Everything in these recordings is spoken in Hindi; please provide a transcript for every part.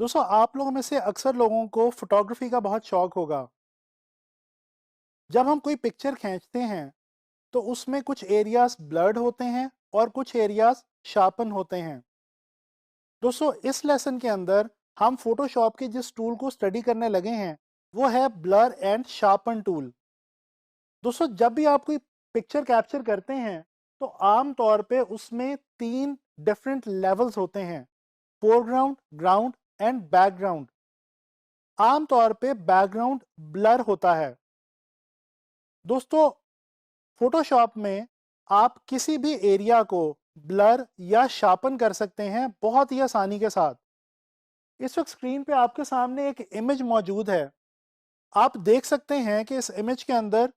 दोस्तों आप लोगों में से अक्सर लोगों को फोटोग्राफी का बहुत शौक होगा। जब हम कोई पिक्चर खींचते हैं तो उसमें कुछ एरियाज ब्लर्ड होते हैं और कुछ एरियाज शार्पन होते हैं। दोस्तों इस लेसन के अंदर हम फोटोशॉप के जिस टूल को स्टडी करने लगे हैं वो है ब्लर एंड शार्पन टूल। दोस्तों जब भी आप कोई पिक्चर कैप्चर करते हैं तो आम तौर पे उसमें तीन डिफरेंट लेवल्स होते हैं: फोरग्राउंड, ग्राउंड एंड बैकग्राउंड। आमतौर पे बैकग्राउंड ब्लर होता है। दोस्तों फोटोशॉप में आप किसी भी एरिया को ब्लर या शार्पन कर सकते हैं बहुत ही आसानी के साथ। इस वक्त स्क्रीन पे आपके सामने एक इमेज मौजूद है। आप देख सकते हैं कि इस इमेज के अंदर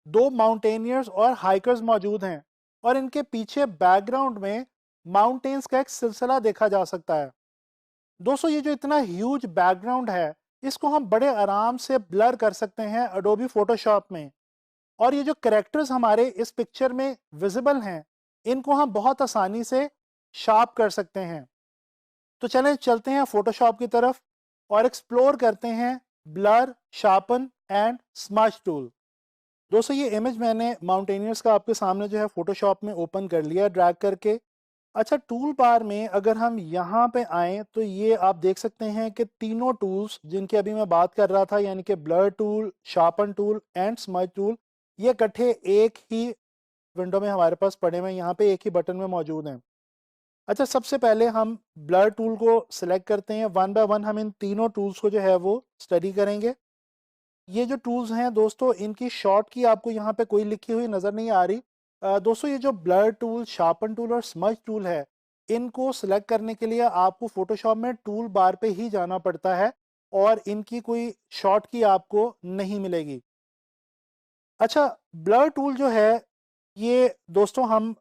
दो माउंटेनियर्स और हाइकर्स मौजूद हैं और इनके पीछे बैकग्राउंड में माउंटेन्स का एक सिलसिला देखा जा सकता है। दोस्तों ये जो इतना ह्यूज बैकग्राउंड है इसको हम बड़े आराम से ब्लर कर सकते हैं अडोबी फोटोशॉप में। और ये जो कैरेक्टर्स हमारे इस पिक्चर में विजिबल हैं इनको हम बहुत आसानी से शार्प कर सकते हैं। तो चलें चलते हैं फोटोशॉप की तरफ और एक्सप्लोर करते हैं blur, sharpen and smudge tool. दोस्तों ये इमेज मैंने माउंटेनियर्स का आपके सामने जो है फोटोशॉप में ओपन कर लिया ड्रैग करके। अच्छा, टूल बार में अगर हम यहाँ पे आएँ तो ये आप देख सकते हैं कि तीनों टूल्स जिनकी अभी मैं बात कर रहा था यानी कि blur tool, sharpen tool and smudge tool, ये इकट्ठे एक ही विंडो में हमारे पास पड़े हुए हैं, यहाँ पे एक ही बटन में मौजूद हैं। अच्छा, सबसे पहले हम ब्लर टूल को सिलेक्ट करते हैं। वन बाय वन हम इन तीनों टूल्स को जो है वो स्टडी करेंगे। ये जो टूल्स हैं दोस्तों इनकी शॉर्ट की आपको यहाँ पे कोई लिखी हुई नज़र नहीं आ रही। दोस्तों ये जो ब्लर टूल, शार्पन टूल और स्मज टूल है इनको सिलेक्ट करने के लिए आपको फोटोशॉप में टूल बार पे ही जाना पड़ता है और इनकी कोई शॉर्ट की आपको नहीं मिलेगी। अच्छा, ब्लर टूल जो है ये दोस्तों हम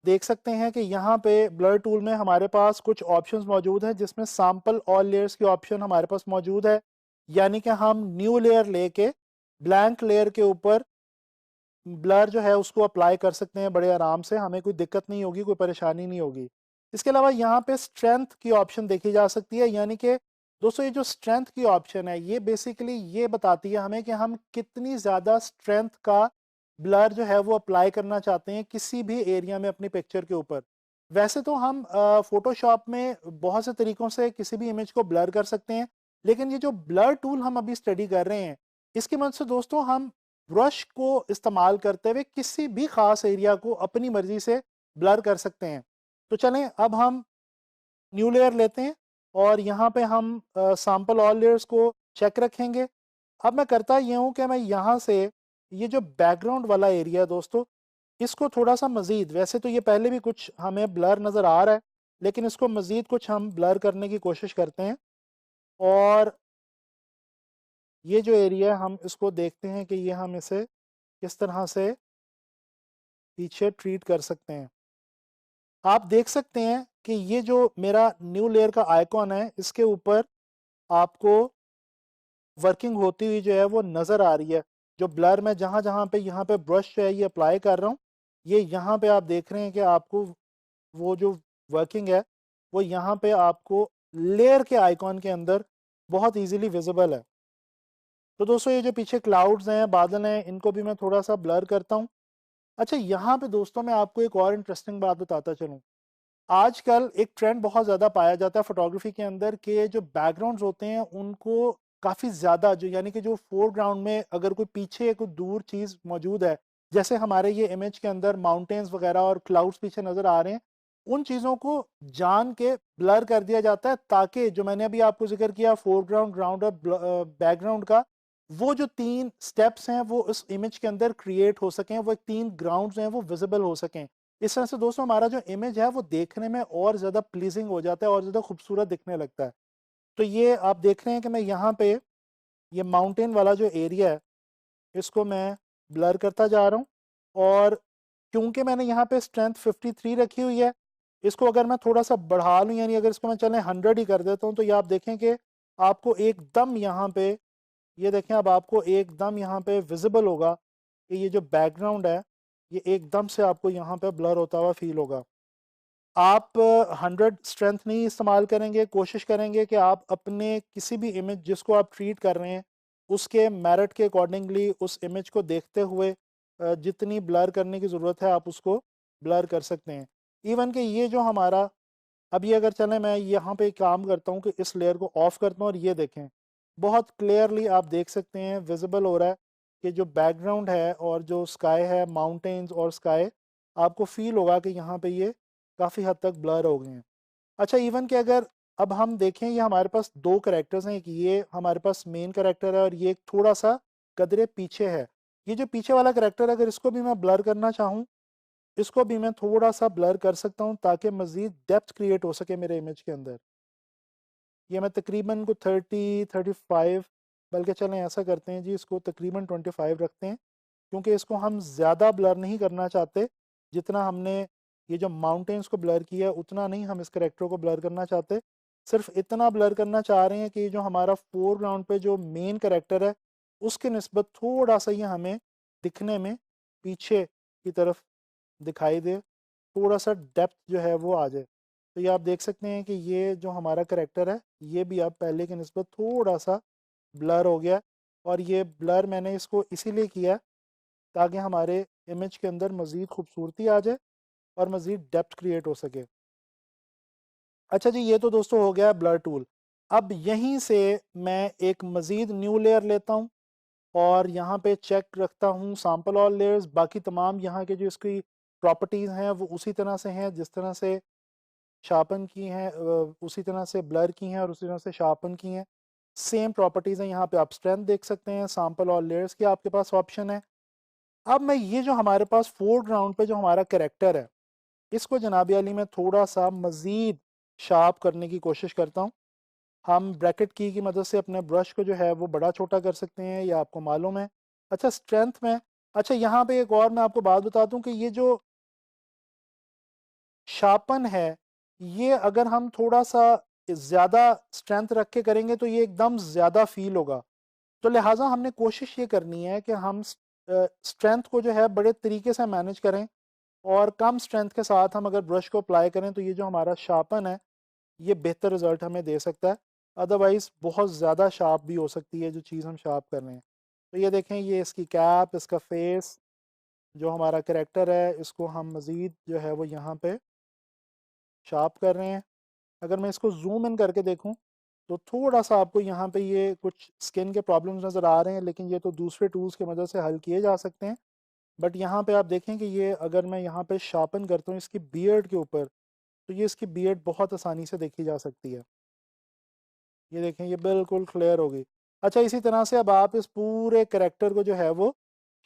देख सकते हैं कि यहाँ पे ब्लर टूल में हमारे पास कुछ ऑप्शंस मौजूद हैं जिसमें सैंपल ऑल लेयर्स की ऑप्शन हमारे पास मौजूद है। यानी कि हम न्यू लेयर लेके ब्लैंक लेयर के ऊपर ब्लर जो है उसको अप्लाई कर सकते हैं बड़े आराम से, हमें कोई दिक्कत नहीं होगी, कोई परेशानी नहीं होगी। इसके अलावा यहाँ पे स्ट्रेंथ की ऑप्शन देखी जा सकती है। यानी कि दोस्तों ये जो स्ट्रेंथ की ऑप्शन है ये बेसिकली ये बताती है हमें कि हम कितनी ज़्यादा स्ट्रेंथ का ब्लर जो है वो अप्लाई करना चाहते हैं किसी भी एरिया में अपनी पिक्चर के ऊपर। वैसे तो हम फोटोशॉप में बहुत से तरीक़ों से किसी भी इमेज को ब्लर कर सकते हैं, लेकिन ये जो ब्लर टूल हम अभी स्टडी कर रहे हैं इसकी मदद से दोस्तों हम ब्रश को इस्तेमाल करते हुए किसी भी ख़ास एरिया को अपनी मर्ज़ी से ब्लर कर सकते हैं। तो चलें अब हम न्यू लेयर लेते हैं और यहाँ पे हम सैंपल ऑल लेयर्स को चेक रखेंगे। अब मैं करता ये हूँ कि मैं यहाँ से ये जो बैकग्राउंड वाला एरिया है दोस्तों इसको थोड़ा-सा मज़ीद, वैसे तो ये पहले भी कुछ हमें ब्लर नज़र आ रहा है, लेकिन इसको मज़ीद कुछ हम ब्लर करने की कोशिश करते हैं। और ये जो एरिया है हम इसको देखते हैं कि ये हम इसे किस तरह से पीछे ट्रीट कर सकते हैं। आप देख सकते हैं कि ये जो मेरा न्यू लेयर का आइकॉन है इसके ऊपर आपको वर्किंग होती हुई जो है वो नज़र आ रही है। जो ब्लर मैं जहाँ-जहाँ पे यहाँ पे ब्रश जो है ये अप्लाई कर रहा हूँ, ये यहाँ पे आप देख रहे हैं कि आपको वो जो वर्किंग है वो यहाँ पे आपको लेयर के आइकॉन के अंदर बहुत ईज़िली विज़िबल है। तो दोस्तों ये जो पीछे क्लाउड्स हैं, बादल हैं, इनको भी मैं थोड़ा-सा ब्लर करता हूँ। अच्छा, यहाँ पे दोस्तों मैं आपको एक और इंटरेस्टिंग बात बताता चलूँ। आजकल एक ट्रेंड बहुत ज़्यादा पाया जाता है फ़ोटोग्राफ़ी के अंदर कि जो बैकग्राउंड्स होते हैं उनको काफ़ी ज़्यादा जो यानी कि जो फ़ोरग्राउंड में अगर कोई पीछे कोई दूर चीज़ मौजूद है, जैसे हमारे ये इमेज के अंदर माउंटेन्स वग़ैरह और क्लाउड्स पीछे नज़र आ रहे हैं, उन चीज़ों को जान के ब्लर कर दिया जाता है ताकि जो मैंने अभी आपको ज़िक्र किया फ़ोरग्राउंड, ग्राउंड और बैकग्राउंड का, वो जो 3 स्टेप्स हैं वो उस इमेज के अंदर क्रिएट हो सकें, वो 3 ग्राउंड्स हैं वो विज़िबल हो सकें। इस तरह से दोस्तों हमारा जो इमेज है वो देखने में और ज़्यादा प्लीज़िंग हो जाता है और ज़्यादा खूबसूरत दिखने लगता है। तो ये आप देख रहे हैं कि मैं यहाँ पे ये माउंटेन वाला जो एरिया है इसको मैं ब्लर करता जा रहा हूँ। और क्योंकि मैंने यहाँ पे स्ट्रेंथ 53 रखी हुई है, इसको अगर मैं थोड़ा-सा बढ़ा लूँ यानी अगर इसको मैं चलें 100 ही कर देता हूँ तो ये आप देखें कि आपको एकदम यहाँ पे ये देखें, अब आपको एकदम यहाँ पे विज़िबल होगा कि ये जो बैकग्राउंड है ये एकदम से आपको यहाँ पे ब्लर होता हुआ फ़ील होगा। आप 100 स्ट्रेंथ नहीं इस्तेमाल करेंगे, कोशिश करेंगे कि आप अपने किसी भी इमेज जिसको आप ट्रीट कर रहे हैं उसके मेरिट के अकॉर्डिंगली उस इमेज को देखते हुए जितनी ब्लर करने की ज़रूरत है आप उसको ब्लर कर सकते हैं। इवन कि ये जो हमारा अभी अगर चलें, मैं यहाँ पे काम करता हूँ कि इस लेयर को ऑफ करता हूँ और ये देखें बहुत क्लियरली आप देख सकते हैं, विजिबल हो रहा है कि जो बैकग्राउंड है और जो स्काई है, माउंटेन्स और स्काई, आपको फील होगा कि यहाँ पे ये काफ़ी हद तक ब्लर हो गए हैं। अच्छा, इवन कि अगर अब हम देखें, ये हमारे पास दो करेक्टर्स हैं, एक ये हमारे पास मेन करेक्टर है और ये एक थोड़ा सा कदरे पीछे है। ये जो पीछे वाला करेक्टर, अगर इसको भी मैं ब्लर करना चाहूँ, इसको भी मैं थोड़ा सा ब्लर कर सकता हूँ ताकि मज़ीद डेप्थ क्रिएट हो सके मेरे इमेज के अंदर। ये मैं तकरीबन को 30-35, बल्कि चलें ऐसा करते हैं जी, इसको तकरीबन 25 रखते हैं, क्योंकि इसको हम ज़्यादा ब्लर नहीं करना चाहते। जितना हमने ये जो माउंटेन्स को ब्लर किया है उतना नहीं हम इस करेक्टर को ब्लर करना चाहते, सिर्फ इतना ब्लर करना चाह रहे हैं कि जो हमारा फोरग्राउंड पे जो मेन करेक्टर है उसके निस्बत थोड़ा सा ये हमें दिखने में पीछे की तरफ दिखाई दे, थोड़ा सा डेप्थ जो है वो आ जाए। तो ये आप देख सकते हैं कि ये जो हमारा करेक्टर है ये भी अब पहले की निस्बत थोड़ा सा ब्लर हो गया, और ये ब्लर मैंने इसको इसीलिए किया ताकि हमारे इमेज के अंदर मज़ीद खूबसूरती आ जाए और मज़ीद डेप्थ क्रिएट हो सके। अच्छा जी, ये तो दोस्तों हो गया ब्लर टूल। अब यहीं से मैं एक मज़ीद न्यू लेयर लेता हूँ और यहाँ पे चेक रखता हूँ सैंपल ऑल लेयर्स, बाकी तमाम यहाँ के जो इसकी प्रॉपर्टीज़ हैं वो उसी तरह से हैं जिस तरह से शार्पन की हैं, उसी तरह से ब्लर की हैं और उसी तरह से शार्पन की हैं। सेम प्रॉपर्टीज़ हैं। यहाँ पे आप स्ट्रेंथ देख सकते हैं, सैंपल ऑल लेयर्स की आपके पास ऑप्शन है। अब मैं ये जो हमारे पास फोरग्राउंड पे जो हमारा कैरेक्टर है इसको जनाब अली मैं थोड़ा सा मज़ीद शार्प करने की कोशिश करता हूँ। हम ब्रैकेट की मदद से अपने ब्रश को जो है वो बड़ा छोटा कर सकते हैं, या आपको मालूम है। अच्छा, स्ट्रेंथ में, अच्छा यहाँ पे एक और मैं आपको बात बता दूं कि ये जो शार्पन है ये अगर हम थोड़ा सा ज़्यादा स्ट्रेंथ रख के करेंगे तो ये एकदम ज़्यादा फील होगा। तो लिहाजा हमने कोशिश ये करनी है कि हम स्ट्रेंथ को जो है बड़े तरीके से मैनेज करें, और कम स्ट्रेंथ के साथ हम अगर ब्रश को अप्लाई करें तो ये जो हमारा शार्पन है ये बेहतर रिजल्ट हमें दे सकता है। अदरवाइज़ बहुत ज़्यादा शार्प भी हो सकती है जो चीज़ हम शार्प कर रहे हैं। तो ये देखें, ये इसकी कैप, इसका फेस, जो हमारा करेक्टर है इसको हम मज़ीद जो है वो यहाँ पे शार्प कर रहे हैं। अगर मैं इसको जूम इन करके देखूं तो थोड़ा सा आपको यहाँ पे ये कुछ स्किन के प्रॉब्लम्स नज़र आ रहे हैं, लेकिन ये तो दूसरे टूल्स की मदद से हल किए जा सकते हैं। बट यहाँ पे आप देखें कि ये अगर मैं यहाँ पे शार्पन करता हूँ इसकी बियर्ड के ऊपर, तो ये इसकी बियर्ड बहुत आसानी से देखी जा सकती है। ये देखें, ये बिल्कुल क्लियर हो गई। अच्छा, इसी तरह से अब आप इस पूरे करेक्टर को जो है वो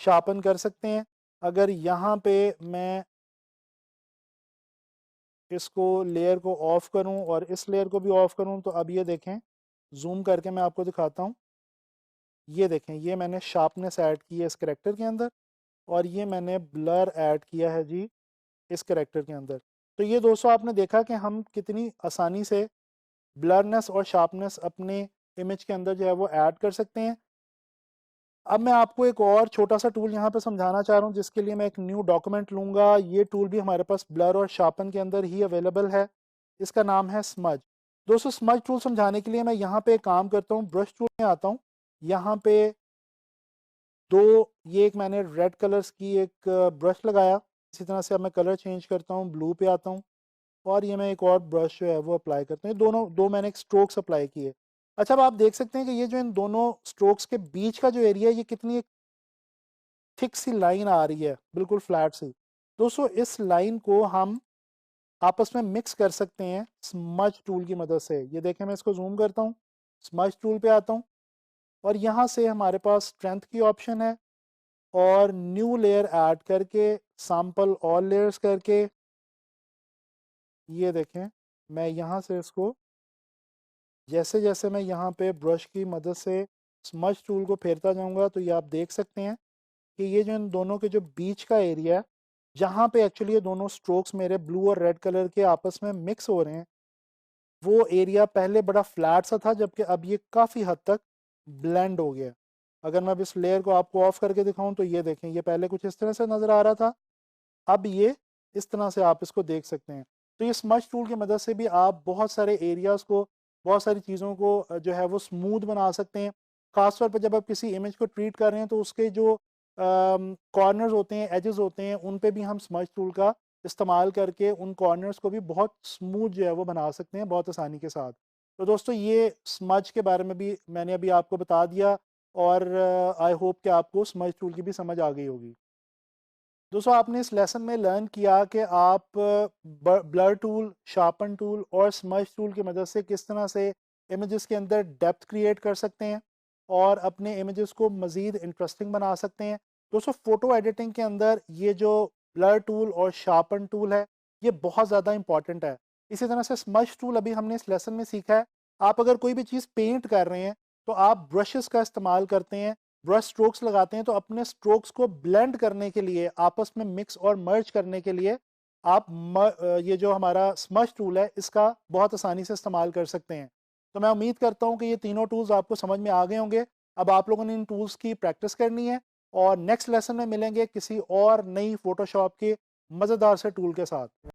शार्पन कर सकते हैं। अगर यहाँ पे मैं इसको लेयर को ऑफ करूं और इस लेयर को भी ऑफ करूं तो अब ये देखें, जूम करके मैं आपको दिखाता हूं। ये देखें, ये मैंने शार्पनेस ऐड की है इस करेक्टर के अंदर, और ये मैंने ब्लर ऐड किया है जी इस करेक्टर के अंदर। तो ये दोस्तों आपने देखा कि हम कितनी आसानी से ब्लरनेस और शार्पनेस अपने इमेज के अंदर जो है वो ऐड कर सकते हैं। अब मैं आपको एक और छोटा सा टूल यहाँ पे समझाना चाह रहा हूँ जिसके लिए मैं एक न्यू डॉक्यूमेंट लूँगा। ये टूल भी हमारे पास ब्लर और शार्पन के अंदर ही अवेलेबल है। इसका नाम है स्मज। दोस्तों, स्मज टूल समझाने के लिए मैं यहाँ पे काम करता हूँ, ब्रश टूल में आता हूँ। यहाँ पे दो, ये एक मैंने रेड कलर्स की एक ब्रश लगाया। इसी तरह से अब मैं कलर चेंज करता हूँ, ब्लू पे आता हूँ और ये मैं एक और ब्रश जो है वो अप्लाई करता हूँ। ये दोनों दो मैंने एक स्ट्रोक्स अप्लाई किए। अच्छा, अब आप देख सकते हैं कि ये जो इन दोनों स्ट्रोक्स के बीच का जो एरिया है ये कितनी थिक सी लाइन आ रही है, बिल्कुल फ्लैट सी। दोस्तों, इस लाइन को हम आपस में मिक्स कर सकते हैं स्मज टूल की मदद से। ये देखें, मैं इसको जूम करता हूँ, स्मज टूल पे आता हूँ और यहाँ से हमारे पास स्ट्रेंथ की ऑप्शन है, और न्यू लेयर ऐड करके सैंपल ऑल लेयर्स करके ये देखें, मैं यहाँ से इसको जैसे जैसे मैं यहाँ पे ब्रश की मदद से स्मज टूल को फेरता जाऊँगा तो ये आप देख सकते हैं कि ये जो इन दोनों के जो बीच का एरिया है, जहाँ पे एक्चुअली ये दोनों स्ट्रोक्स मेरे ब्लू और रेड कलर के आपस में मिक्स हो रहे हैं, वो एरिया पहले बड़ा फ्लैट सा था, जबकि अब ये काफ़ी हद तक ब्लेंड हो गया। अगर मैं अब इस लेयर को आपको ऑफ करके दिखाऊं तो ये देखें, ये पहले कुछ इस तरह से नज़र आ रहा था, अब ये इस तरह से आप इसको देख सकते हैं। तो ये स्मज टूल की मदद से भी आप बहुत सारे एरियाज़ को, बहुत सारी चीज़ों को जो है वो स्मूथ बना सकते हैं। ख़ास तौर पे जब आप किसी इमेज को ट्रीट कर रहे हैं तो उसके जो कॉर्नर्स होते हैं, एजेस होते हैं, उन पे भी हम स्मज टूल का इस्तेमाल करके उन कॉर्नर्स को भी बहुत स्मूथ जो है वो बना सकते हैं बहुत आसानी के साथ। तो दोस्तों ये स्मज के बारे में भी मैंने अभी आपको बता दिया और आई होप कि आपको स्मज टूल की भी समझ आ गई होगी। दोस्तों आपने इस लेसन में लर्न किया कि आप ब्लर टूल, शार्पन टूल और स्मज टूल की मदद से किस तरह से इमेजेस के अंदर डेप्थ क्रिएट कर सकते हैं और अपने इमेजेस को मज़ीद इंटरेस्टिंग बना सकते हैं। दोस्तों फ़ोटो एडिटिंग के अंदर ये जो ब्लर टूल और शार्पन टूल है, ये बहुत ज़्यादा इंपॉर्टेंट है। इसी तरह से स्मज टूल अभी हमने इस लेसन में सीखा है। आप अगर कोई भी चीज़ पेंट कर रहे हैं तो आप ब्रशेस का इस्तेमाल करते हैं, ब्रश स्ट्रोक्स लगाते हैं, तो अपने स्ट्रोक्स को ब्लेंड करने के लिए, आपस में मिक्स और मर्ज करने के लिए आप ये जो हमारा स्मज टूल है इसका बहुत आसानी से इस्तेमाल कर सकते हैं। तो मैं उम्मीद करता हूँ कि ये तीनों टूल्स आपको समझ में आ गए होंगे। अब आप लोगों ने इन टूल्स की प्रैक्टिस करनी है और नेक्स्ट लेसन में मिलेंगे किसी और नई फ़ोटोशॉप के मज़ेदार से टूल के साथ।